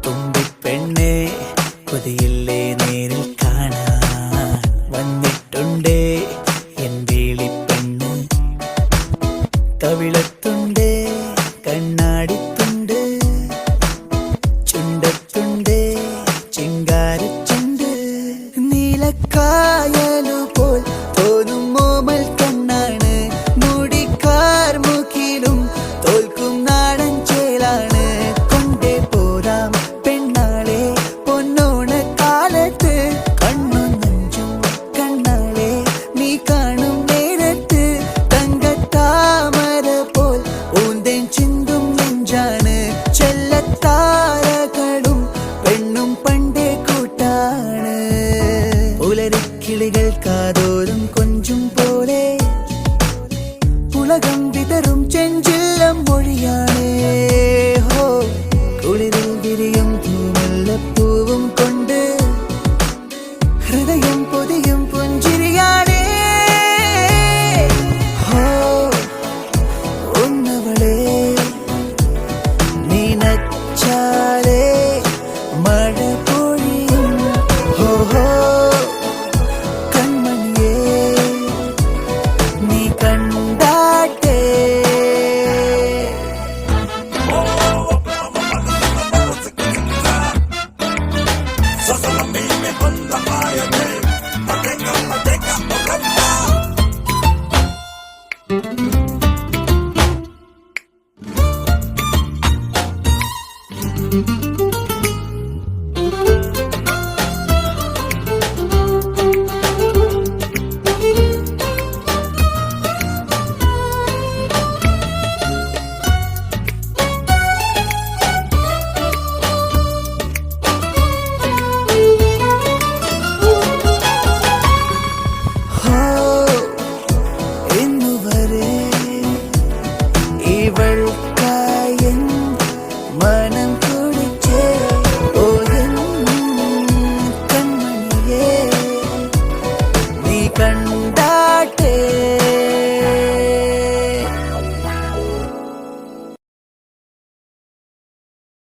തുമ്പിപ്പെണ്ണേ കൊതിയില്ലേ നേരിൽ കാണാൻ വന്നിട്ടുണ്ടേ എൻ വേളിപ്പെണ്ണ് കവിളത്തുണ്ടേ കണ്ണാടിത്തുണ്ട് ചുണ്ടത്തുണ്ടേ ചിങ്കാരച്ചുണ്ട് നീലക്കായലുപോൽ തോന്നും മോമൽ കണ്ണാണ് മുടിക്കാർ മുക്കിലും തോൽക്കും നാടൻ ചേലാണ് കൊണ്ടേ പോരാം പെണ്ണാളെ പൊന്നോണ കാലത്ത് കണ്ണും നെഞ്ചും കണ്ണാളെ നീ കാണും നേരത്ത് തങ്കത്താമര പോൽ ഊന്തേൻ ചിന്തും നെഞ്ചാണ് ചെല്ലത്താരകളും പെണ്ണും പണ്ടേ കൂട്ടാണ് പുലരിക്കിളികൾ കാതോ